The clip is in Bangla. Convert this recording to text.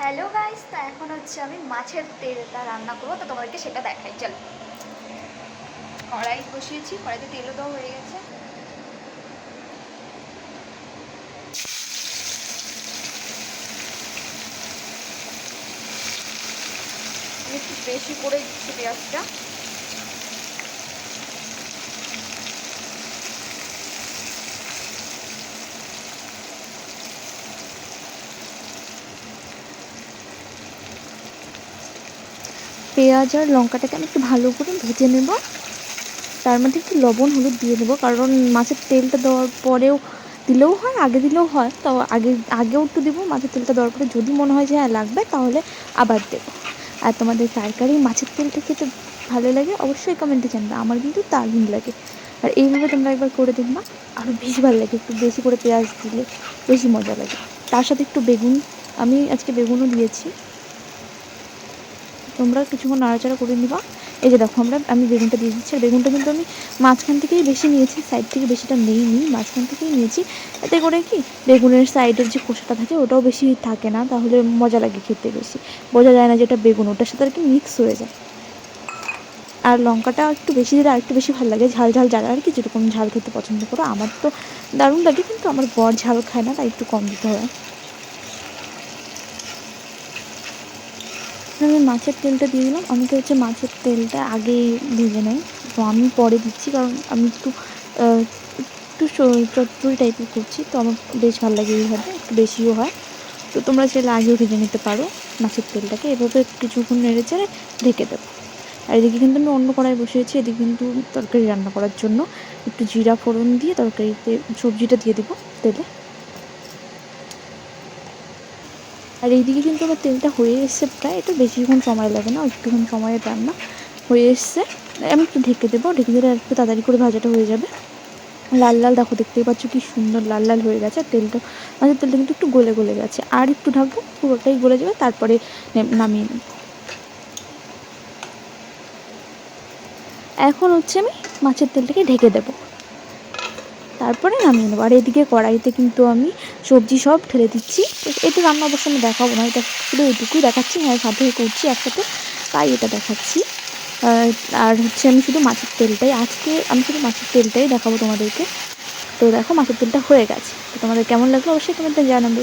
হ্যালো গাইস, তো এখন হচ্ছে আমি মাছের তেলটা রান্না করবো, তো তোমাদেরকে সেটা দেখাই। চলো, কড়াই বসিয়েছি, কড়াইতে তেলও দেওয়া হয়ে গেছে। আমি একটু বেশি করে দিচ্ছি পেঁয়াজটা। পেঁয়াজ আর লঙ্কাটাকে আমি একটু ভালো করে ভেজে নেব। তার মধ্যে একটু লবণ হলুদ দিয়ে দেবো, কারণ মাছের তেলটা দেওয়ার পরেও দিলেও হয়, আগে দিলেও হয়। তো আগেও একটু দেবো। মাছের তেলটা দেওয়ার পরে যদি মনে হয় যে হ্যাঁ লাগবে, তাহলে আবার দেবো। আর তোমাদের কার কার এই মাছের তেলটা খেতে ভালো লাগে অবশ্যই কমেন্টে জানবে। আমার কিন্তু দারুণ লাগে। আর এইভাবে তোমরা একবার করে দেখবা, আরও বেশি ভালো লাগে। একটু বেশি করে পেঁয়াজ দিলে বেশি মজা লাগে। তার সাথে একটু বেগুন, আমি আজকে বেগুনও দিয়েছি। তোমরা কিছুক্ষণ নাড়াচাড়া করে নিবা। এই যে দেখো, আমি বেগুনটা দিয়ে দিচ্ছি। আর বেগুনটা কিন্তু আমি মাঝখান থেকেই বেশি নিয়েছি, সাইড থেকে বেশিটা নেইনি, মাঝখান থেকেই নিয়েছি। এতে করে কি বেগুনের সাইডের যে খোসাটা থাকে ওটাও বেশি থাকে না, তাহলে মজা লাগে খেতে। বেশি বোঝা যায় না যেটা বেগুন, ওটার সাথে আর কি মিক্স হয়ে যায়। আর লঙ্কাটা একটু বেশি দিলে আর একটু বেশি ভালো লাগে। ঝাল ঝাল যারা আর কি যেরকম ঝাল খেতে পছন্দ করো, আমার তো দারুণ লাগে, কিন্তু আমার বর ঝাল খায় না, তাই একটু কম দিতে হয়। আমি মাছের তেলটা দিয়ে দিলাম। অনেকে হচ্ছে মাছের তেলটা আগেই ভেজে নেয়, তো আমি পরে দিচ্ছি, কারণ আমি একটু একটু চচ্চড়ি টাইপের করছি, তো আমার বেশ ভালো লাগে এইভাবে, একটু বেশিও হয়। তো তোমরা চাইলে আগেও ভেজে নিতে পারো মাছের তেলটাকে। এভাবে কিছুক্ষণ নেড়ে চেড়ে ঢেকে দেবো। আর এদিকে কিন্তু আমি অন্য কড়াই বসিয়েছি, এদিকে কিন্তু তরকারি রান্না করার জন্য একটু জিরা ফোড়ন দিয়ে তরকারিতে সবজিটা দিয়ে দেবো তেলে। আর এইদিকে কিন্তু আমার তেলটা হয়ে এসছে প্রায়, একটু বেশিক্ষণ সময় লাগে না, একটুক্ষণ সময়ের রান্না হয়ে এসছে। আমি একটু ঢেকে দেবো, ঢেকে দিলে একটু তাড়াতাড়ি করে ভাজাটা হয়ে যাবে। লাল লাল দেখো, দেখতেই পাচ্ছ কি সুন্দর লাল লাল হয়ে গেছে। আর তেলটা, মাছের তেলটা কিন্তু একটু গলে গলে গেছে। আর একটু ঢাকবো, পুরোটাই গলে যাবে, তারপরে নামিয়ে নেব। এখন হচ্ছে আমি মাছের তেলটাকে ঢেকে দেবো, তারপরে নামিয়ে নেবো। আর এদিকে কড়াইতে কিন্তু আমি সবজি সব ঢেলে দিচ্ছি। এটা রান্না অবশ্য আমি দেখাবো না, এটা শুধু এইটুকুই দেখাচ্ছি। হ্যাঁ, সাথে করছি একসাথে, তাই এটা দেখাচ্ছি। আর হচ্ছে আমি শুধু মাছের তেলটাই, আজকে আমি শুধু মাছের তেলটাই দেখাবো তোমাদেরকে। তো দেখো, মাছের তেলটা হয়ে গেছে। তো তোমাদের কেমন লাগলো অবশ্যই কমেন্টে জানাবে।